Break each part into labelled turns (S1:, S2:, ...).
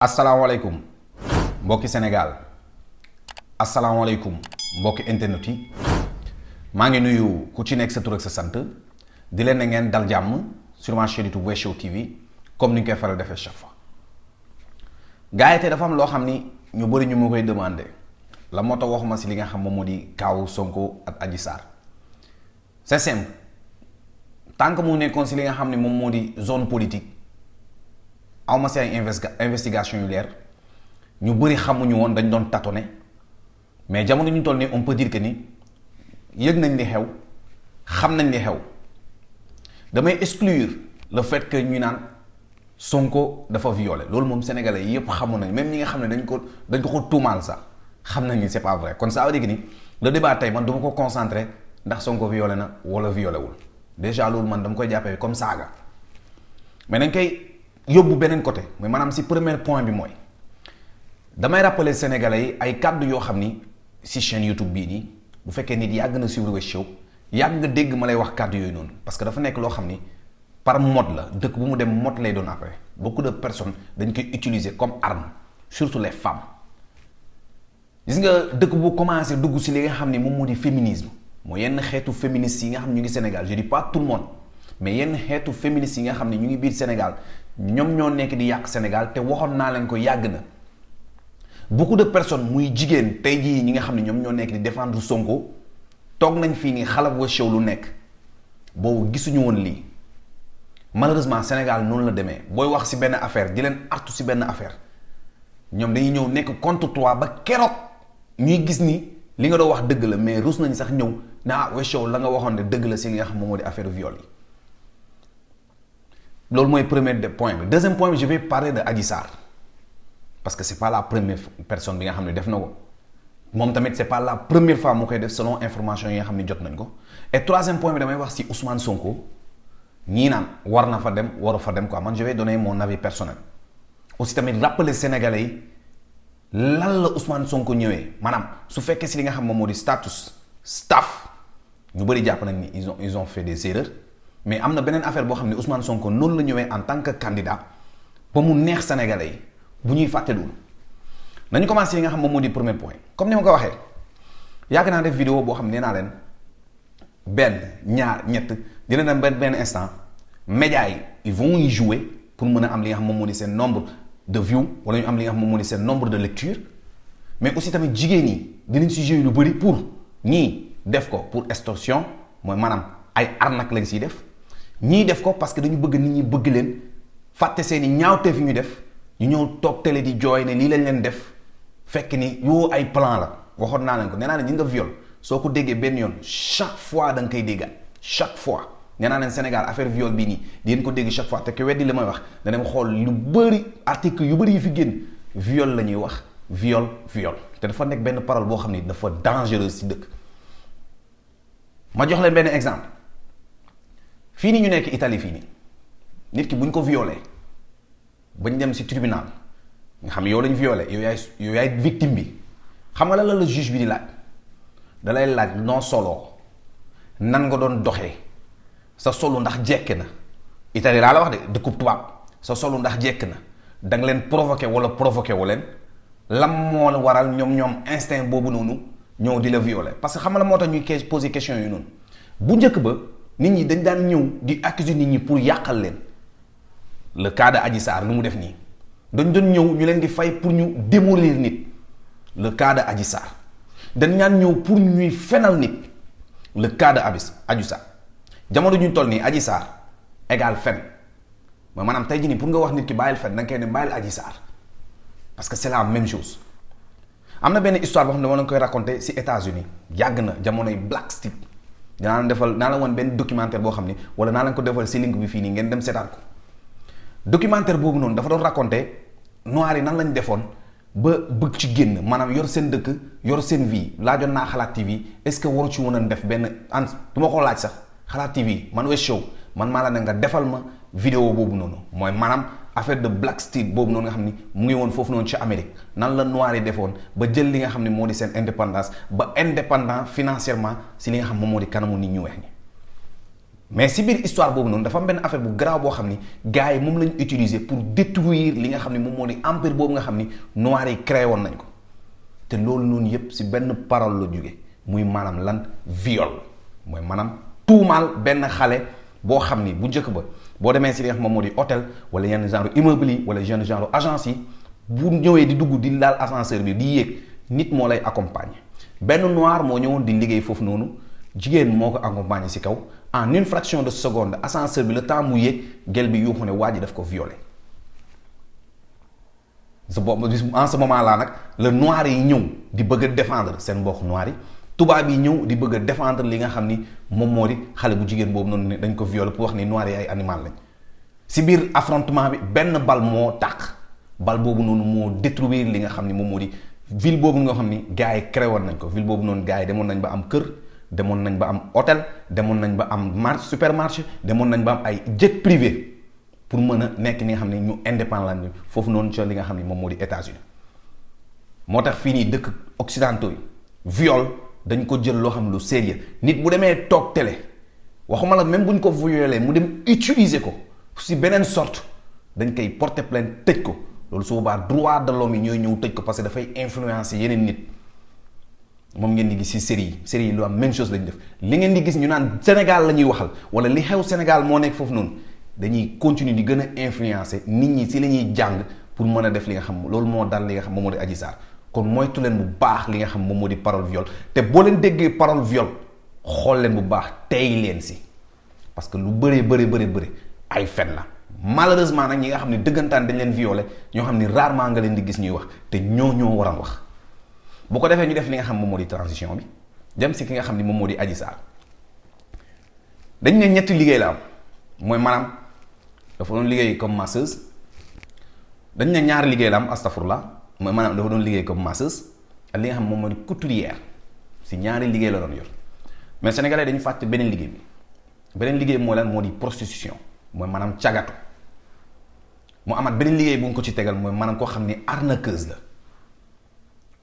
S1: asalaamaaleykum mbokki Sénégal asalaamaaleykum mbokki internet yi maa ngi nuyu ku ci nekk sa tur ak sa sant di leen ne ngeen dal jàmm sur ma chaîne YouTube Wes Show TV comme ni ñu koy faral defee chaque fois. gars yi tey dafa am loo xam ni ñu bëri ñu ma koy demandé la moo tax waxuma si li nga xam moom moo di kaawu Sonko ak Adji Sarr c'est simple tant que mu nekkoon si li nga xam ne moom moo di zone politique. awma si ay investigation yu leer ñu bëri xamuñu woon dañ doon tâtonner mais jamono ñu toll nii on peut dire que ni yëg nañ li xew xam nañ li xew damay exclure le fait que ñu naan Sonko dafa violé loolu moom sénégalais yépp xamu nañ même ñi nga xam ne dañ ko tuumaal sax xam nañ ni c'est pas vrai kon ça veut dire que ni le débat tey man dama ko concentré ndax Sonko violé na wala violé wul déjà loolu man dama koy jàppee comme saaga mais dañ koy yóbbu beneen côté mais maanaam si premier point bi mooy damay rappeler sénégalais yi ay kàddu yoo xam ni si chaîne YouTube bii nii bu fekkee nit yàgg na suivre Wes Show yàgg nga dégg ma lay wax kàddu yooyu noonu parce que dafa nekk loo xam ni par mode la dëkk bu mu dem mode lay doon après beaucoup de personnes dañ koy utiliser comme arme surtout les femmes gis nga dëkk bu commencé dugg si li nga xam ni moom moo di féminisme mooy yenn xeetu féministes yi nga xam ne ñu ngi Sénégal je dis pas tout le monde mais yenn xeetu féministes yi nga xam ne ñu ngi biir Sénégal ñoom ñoo nekk di yàq Sénégal te waxoon naa leen ko yàgg na beaucoup de personnes muy jigéen tey jii ñi nga xam ne ñoom ñoo nekk di défendre Sonko toog nañ fii nii xalab Wes Show lu nekk boobu gisuñu woon lii malheureusement Sénégal noonu la demee booy wax ci benn affaire di leen artu ci benn affaire ñoom dañuy ñëw nekk contre toi ba keroog ñuy gis ni li nga doon wax dëgg la mais rus nañ sax ñëw ne Wes Show la nga waxoon ne dëgg la ci li nga xam moom moo di affaire viol yi. loolu mooy premier point bi deuxième point bi je vais parler de Adji Sarr parce que c'est pas la première personne bi nga xam ne def na ko moom tamit c'est pas la première fois mu koy def selon information yi nga xam ne jot nañ ko et troisième point bi damay wax ci Ousmane Sonko ñii naan war na fa dem waru fa dem quoi man je vais donner mon avis personnel aussi tamit rappeler Sénégalais yi lan la Ousmane Sonko ñëwee maanaam su fekkee ci li nga xam moom moo di status staff ñu bëri jàpp nañ ni ils ont fait des erreurs. mais am na beneen affaire boo xam ne Ousmane Sonko noonu la ñëwee en tant que candidat ba mu neex sénégalais yi bu ñuy fàtte loolu nañu commencé yi nga xam moom moo di premier point comme ni ma ko waxee yàgg naa def vidéo boo xam ne nee naa leen benn ñaar ñett dina dem benn instant médias yi ils vont y jouer pour mën a am li nga xam moom moo di seen nombre de views wala ñu am li nga xam moom moo di seen nombre de lecture mais aussi tamit jigéen ñi dinañ si jouer lu bëri pour ñii def ko pour extorsion mooy maanaam ay arnaque lañ siy def. ñii def ko parce que dañu bëgg nit ñi bëgg leen fàtte seeni ñaawteef yi ñu def ñu ñëw toog télé di jooy ne lii lañ leen def fekk ni yoo ay plan la waxoon naa leen ko nee naa leen ñi nga viol soo ko déggee benn yoon chaque fois da nga koy déggaat chaque fois nee naa leen Sénégal affaire viol bii nii di ngeen ko dégg chaque fois te ku weddi li may wax da dem xool lu bëri article yu bëri yi fi génn viol la ñuy wax viol te dafa nekk benn parole boo xam ni dafa dangereuse si dëkk ma jox leen benn exemple. fii nii ñu nekk Italie fii nii nit ki bu ñu ko violé bañ dem ci tribunal nga xam yow lañ violé yow yaay victime bi xam nga la juge bi di laaj da lay laaj noo soloo nan nga doon doxee sa solu ndax jekk na Italie laa la wax de dëkkub tubaab sa solu ndax jekk na da nga leen provoqué wala provoqué wu leen lam moo waral ñoom instinct boobu noonu ñëw di la violé parce que xam nga la moo tax ñuy poser question yu noonu bu njëkk ba. nit ñi dañ daan ñëw di accuser nit ñi pour yàqal leen le cas de Adji Sarr lu mu def nii dañ doon ñëw ñu leen di fay pour ñu démolir nit le cas de Adji Sarr dañ daan ñëw pour ñuy fenal nit le cas de Adji Sarr jamono ñu toll nii Adji Sarr égal fen mooy maanaam tey jii nii pour nga wax nit ki bàyyil fen da nga koy ne bàyyil Adji Sarr parce que c'est la même chose am na benn histoire boo xam ne dama leen koy raconter ci États-Unis yàgg na jamonoy Black Street. naa la woon benn documentaire boo xam ni wala naa leen ko defal ci link bi fii nii ngeen dem seetaan ko documentaire boobu noonu dafa doon raconter noirs yi nan lañ defoon ba bëgg ci génn maanaam yor seen dëkk yor seen vie laajoon naa Xalaat TV est-ce que waru ci woon a def benn du ma ko laaj sax Xalaat TV man Wes Show man maa la ne nga defal ma vidéo boobu noonu mooy maanaam affaire de Black Street boobu noonu nga xam ni mu ngi woon foofu noonu ci Amérique nan la noirs yi defoon ba jël li nga xam ne moo di seen indépendance ba indépendant financièrement si li nga xam moom moo di kanamu nit ñu weex ñi mais si biir histoire boobu noonu dafa am benn affaire bu grave boo xam ni gars yi moom lañ utiliser pour détruire li nga xam ni moom moo di empire boobu nga xam ni noirs yi créé woon nañ ko te loolu noonu yépp si benn parole la jóge muy maanaam lan viol mooy maanaam tuumaal benn xale boo xam ni bu njëkk ba boo demee si li nga xam moom moo di hôtel wala yenn genre immeuble yi wala yenn genre agence yi bu ñëwee di dugg di laal ascenseur bi di yéeg nit moo lay accompagner benn noir moo ñëwoon di liggéey foofu noonu jigéen moo ko accompagner si kaw en une fraction de seconde ascenseur bi le temps mu yéeg gel bi yuuxu ne waa ji daf ko violé en ce moment là nag le noir yi ñëw di bëgg a défendre seen mbokk noir yi tubaab yi ñëw di bëgg a défendre li nga xam ni moom moo di xale bu jigéen boobu noonu ne dañ ko violé pour wax ni noir yi ay animal lañ si biir affrontement bi benn bal moo tàq bal boobu noonu moo détruire li nga xam ni moom moo di ville boobu nga xam ni gars yi créé woon nañ ko ville boobu noonu gars yi demoon nañ ba am kër demoon nañ ba am hôtel demoon nañ ba am marché supermarché demoon nañ ba am ay jet privé pour mën a nekk ni nga xam ne ñu indépendant ni foofu noonu ci li nga xam ne moom moo di États-Unis moo tax fii nii dëkk occidentaux yi viol dañ ko jël loo xam lu sérieux nit bu demee toog télé waxuma la même bu ñu ko violé mu dem utiliser ko si beneen sorte dañ koy porter plainte tëj ko loolu su boobaa droit de l'homme yi ñooy ñëw tëj ko parce que dafay influencer yeneen nit moom ngeen di gis ci série yi lu am même chose lañ def li ngeen di gis ñu naan Sénégal la ñuy waxal wala li xew Sénégal moo nekk foofu noonu dañuy continuer di gën a influencer nit ñi ci la ñuy jàng pour mën a def li nga xam loolu moo dal li nga xam moom moo di Adji Sarr kon moytu leen bu baax li nga xam moom moo di parole viol te boo leen déggee parole viol xool leen bu baax tey leen ci parce que lu bëri ay fen la malheureusement nag ñi nga xam ne dëggantaan dañ leen violé ñoo xam ne rarement nga leen di gis ñuy wax te ñoo war a wax bu ko defee ñu def li nga xam moom moo di transition bi dem si ki nga xam ni moom moo di Adji Sarr dañ ne ñetti liggéey la am mooy maanaam dafa doon liggéey comme masseuse dañ ne ñaari liggéey la am astafurlah mooy maanaam dafa doon liggéey comme masseuse ak li nga xam moom moo di couturière si ñaari liggéey la doon yor mais sénégalais dañu fàtte beneen liggéey bi beneen liggéey mooy lan moo di prostitution mooy maanaam cagatu mu amaat beneen liggéey bu nga ko ci tegal mooy maanaam koo xam ni arnaqueuse la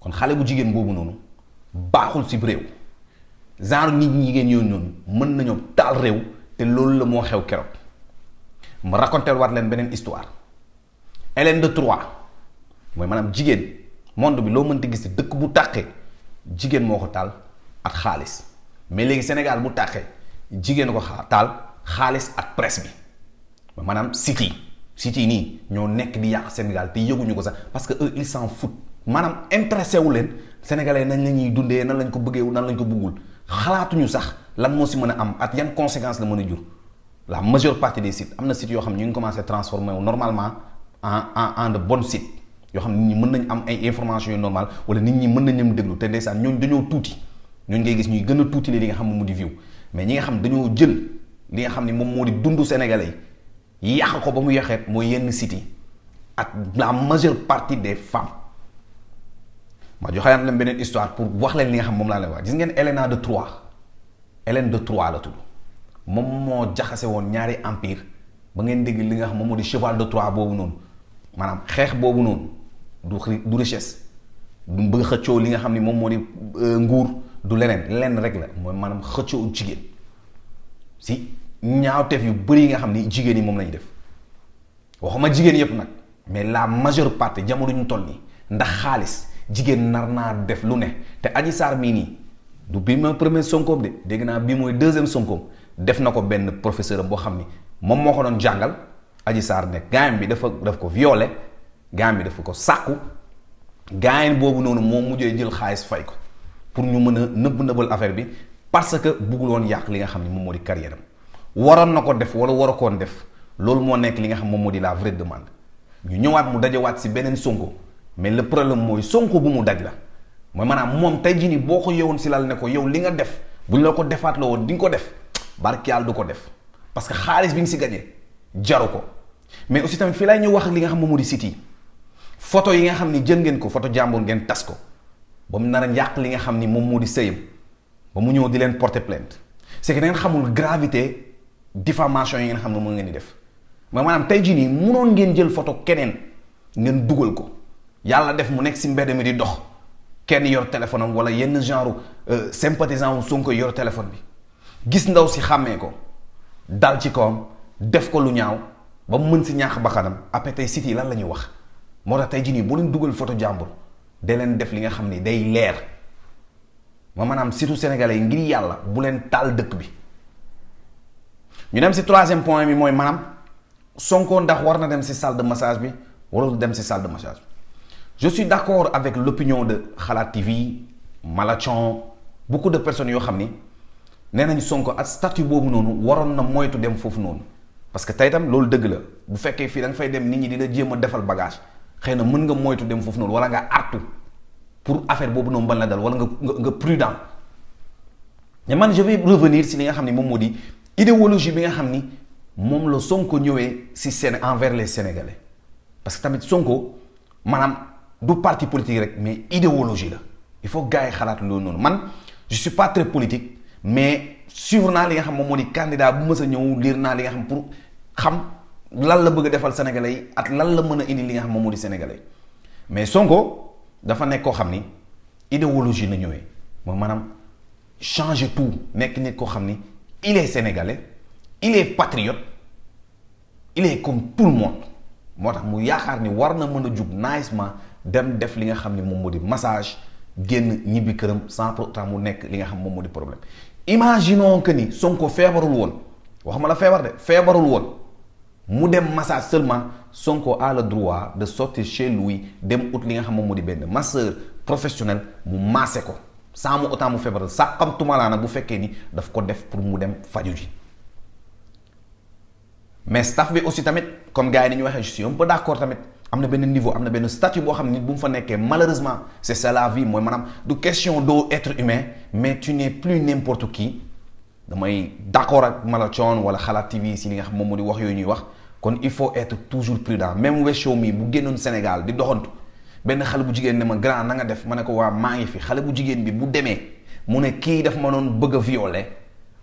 S1: kon xale bu jigéen boobu noonu baaxul ci réew genre nit ñi jigéen yooyu noonu mën nañoo taal réew te loolu la moo xew keroog ma raconter waat leen beneen histoire Hélène de Troie mooy maanaam jigéen monde bi loo mënti gis dëkk bu tàqee jigéen moo ko taal ak xaalis mais léegi Sénégal bu tàqee jigéen ko taal xaalis ak presse bi mooy maanaam site yi nii ñoo nekk di yàq Sénégal te yëguñu ko sax parce que eux ils s'en foutent maanaam intéressé wu leen sénégalais nañ la ñuy dundee nan lañ ko bëggee nan lañ ko bëggul xalaatuñu sax lan moo si mën a am ak yan conséquences la mën a jur la majeure partie des sites am na sites yoo xam ne ñu ngi commencé transformer wu normalement en de bons sites yoo xam ne nit ñi mën nañ am ay informations yu normal wala nit ñi mën nañ dem déglu te ndeysaan ñooñu dañoo tuuti ñooñu ngay gis ñuy gën a tuuti li nga xam moom moo di view mais ñi nga xam dañoo jël li nga xam ne moom moo di dundu sénégalais yi yàq ko ba mu yàqeet mooy yenn sites yi ak la majeure partie des femmes. ma joxaat leen beneen histoire pour wax leen li nga xam moom laa leen wax gis ngeen Hélène de Troie la tudd moom moo jaxase woon ñaari empire ba ngeen dégg li nga xam moom moo di cheval de Troie boobu noonu maanaam xeex boobu noonu du richesse du bëgg xëccoo li nga xam ni moom moo di nguur du leneen rek la mooy maanaam xëccoo jigéen si ñaawteef yu bëri yi nga xam ni jigéen yi moom lañu def waxuma jigéen yépp nag mais la majeure partie jamono ñu toll nii ndax xaalis jigéen nar naa def lu ne te Adji Sarr mii nii du bii mooy premier sonkoom de dégg naa bii mooy deuxième sonkoom def na ko benn professeur am boo xam ni moom moo ko doon jàngal Adji Sarr ne gaayam bi daf ko violé gaayam bi dafa ko sàkku gaayam boobu noonu moo mujjee jël xaalis fay ko pour ñu mën a nëbbal affaire bi parce que buggul woon yàq li nga xam ni moom moo di carrière am waroon na ko def wala war a koon def loolu moo nekk li nga xam moom moo di la vraie demande ñu ñëwaat mu dajewaat si beneen sonko mais le problème mooy sonko bu mu daj la mooy maanaam moom tey jii nii boo ko yewoon si lal ne ko yow li nga def bu ñu la ko defaat la woon di nga ko def barki yàlla du ko def parce que xaalis bi nga si gañee jaru ko mais aussi tamit fii laay ñu wax ak li nga xam moom moo di site yi photo yi nga xam ni jël ngeen ko photo jàmbur ngeen tas ko ba mu nar a yàq li nga xam ni moom moo di sëyam ba mu ñëw di leen porter plainte c'est que da ngeen xamul gravité diffamation yi ngeen xam ne moo ngeen di def mooy maanaam tey jii nii munoon ngeen jël photo keneen ngeen dugal ko yàlla def mu nekk si mbedd mi di dox kenn yor téléphone am wala yenn genre sympathisant wu Sonko yor téléphone bi gis ndaw si xàmmee ko dal ci kawam def ko lu ñaaw ba mën si ñaax bakkanam après tey site yi lan la ñuy wax moo tax tey jii nii boo leen dugal photo jàmbur day leen def li nga xam ni day leer maanaam surtout sénégalais yi ngir yàlla bu leen taal dëkk bi. ñu dem si troisième point bi mooy maanaam Sonko ndax war na dem si salle de massage bi wala dem si salle de massage bi je suis d'accord avec l'opinion de Xalaat TV Malathion beaucoup de personnes yoo xam ni nee nañu Sonko ak statut boobu noonu waroon na moytu dem foofu noonu parce que tey tam loolu dëgg la bu fekkee fii da nga fay dem nit ñi dina jéem a defal bagage xëy na mën nga moytu dem foofu noonu wala nga artu pour affaire boobu noonu ban la dal wala nga prudent mais man je vais revenir si li nga xam ni moom moo di idéologie bi nga xam ni moom la Sonko ñëwee si envers les Sénégalais parce que tamit Sonko maanaam du parti politique rek mais idéologie la il faut gars yi xalaat loolu noonu man je suis pas très politique mais suivre naa li nga xam moom moo di candidat bu mës a ñëw lire naa li nga xam pour xam lan la bëgg a defal Sénégalais yi ak lan la mën a indi li nga xam moom moo di Sénégalais mais Sonko dafa nekk koo xam ni idéologie la ñëwee mooy maanaam changer tout nekk nit koo xam ni il est sénégalais il est patriote il est comme tout le monde moo tax mu yaakaar ni war na mën a jug nicement dem def li nga xam ni moom moo di massage génn ñibbi këram sans pour autant mu nekk li nga xam moom moo di problème. imaginons que ni Sonko feebarul woon waxuma la feebar de feebarul woon mu dem massage seulement Sonko a le droit de sortir chez lui dem ut li nga xam moom moo di benn masseur professionnel mu massé ko. sans mu autant mu feebaral sax xam tumalaa nag bu fekkee ni daf ko def pour mu dem faju ji mais staff bi aussi tamit comme gars yi ni ñu waxee je suis un peu d'accord tamit am na benn niveau am na benn statut boo xam ne nit bu mu fa nekkee malheureusement c'est ça la vie mooy maanaam du question doo être humain mais tu n'es plus n'importe qui damay d'accord ak Malathion wala Xalaat TV si li nga xam moom moo di wax yooyu ñuy wax kon il faut être toujours prudent même Weshow mi bu génnoon Sénégal di doxantu benn xale bu jigéen ne ma grand na nga def ma ne ko waa maa ngi fi xale bu jigéen bi bu demee mu ne kii daf ma doon bëgg a violer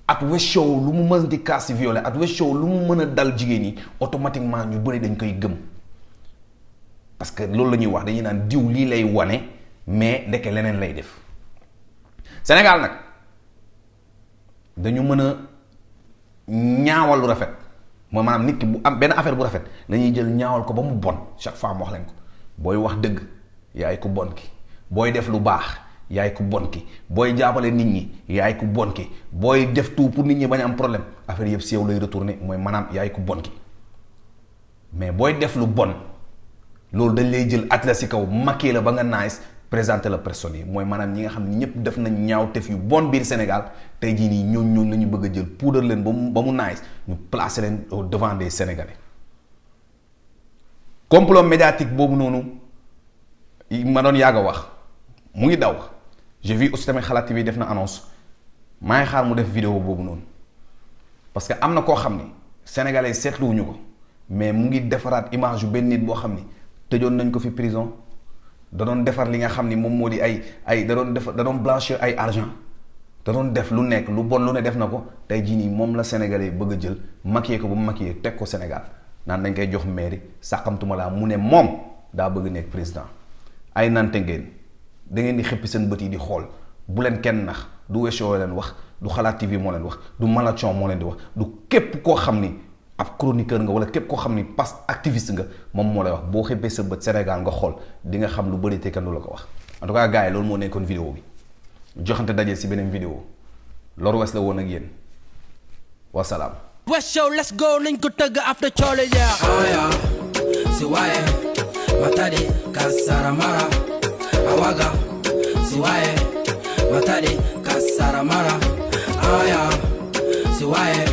S1: at Weshow lu mu mën di kaas si violer at Weshow lu mu mën a dal jigéen yi automatiquement ñu bëri dañ koy gëm parce que loolu la ñuy wax dañuy naan diw lii lay wane mais ndeke leneen lay def Sénégal nag dañu mën a ñaawal lu rafet mooy maanaam nit ki bu am benn affaire bu rafet dañuy jël ñaawal ko ba mu bon chaque fois mu wax leen ko booy wax dëgg yaay ku bon ki booy def lu baax yaay ku bon ki booy jàppale nit ñi yaay ku bon ki booy def tout pour nit ñi bañ am problème affaire yëpp si yow lay retourner mooy maanaam yaay ku bon ki mais booy def lu bon loolu dañ lay jël at la si kaw maquiller la ba nga nice présenter la personne yi mooy maanaam ñi nga xam ne ñëpp def nañ ñaaw tef yu bon biir Sénégal tey jii nii ñooñu la ñu bëgg a jël poudre leen ba mu nice ñu placer leen au devant des Sénégalais. complot médiatique boobu noonu ma doon yàgg a wax mu ngi daw j'ai vu aussi tamit Xalaat TV def na annonce maa ngi xaar mu def vidéo boobu noonu parce que am na koo xam ni sénégalais seetluwuñu ko mais mu ngi defaraat image yu benn nit boo xam ni tëjoon nañ ko fi prison da doon defar li nga xam ni moom moo di ay da doon blanchir ay argent da doon def lu nekk lu bon lu ne def na ko tey jii nii moom la sénégalais bëgg a jël maquiller ko ba mu maquiller teg ko Sénégal naan dañ koy jox mairie sàqamtuma laa mu ne moom daa bëgg nekk président ay nante ngeen da ngeen di xëppi seen bët yi di xool bu leen kenn nax du Weshow leen wax du Xalaat TV moo leen wax du Malathion moo leen di wax du képp koo xam ni ab chroniqueur nga wala képp koo xam ni pas activiste nga moom moo lay wax boo xëppee sa bët Sénégal nga xool di nga xam lu bëri te kenn du la ko wax en tout cas gars yi loolu moo nekkoon vidéo bi joxante daje si beneen vidéo Lor Wes la woon ak yéen wasalaam.
S2: Weshow let's go nañ ko tëgg after coole ya aya si waaye matadi kasaramara awaga si waaye matadi kasaramara aya si waaye